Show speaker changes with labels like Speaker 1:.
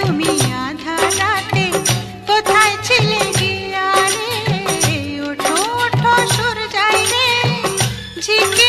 Speaker 1: তুমি আধা রাতে কোথায় ছিলে গিয়া রে? ওঠো ওঠো সূর্যায় রে, ঝিকে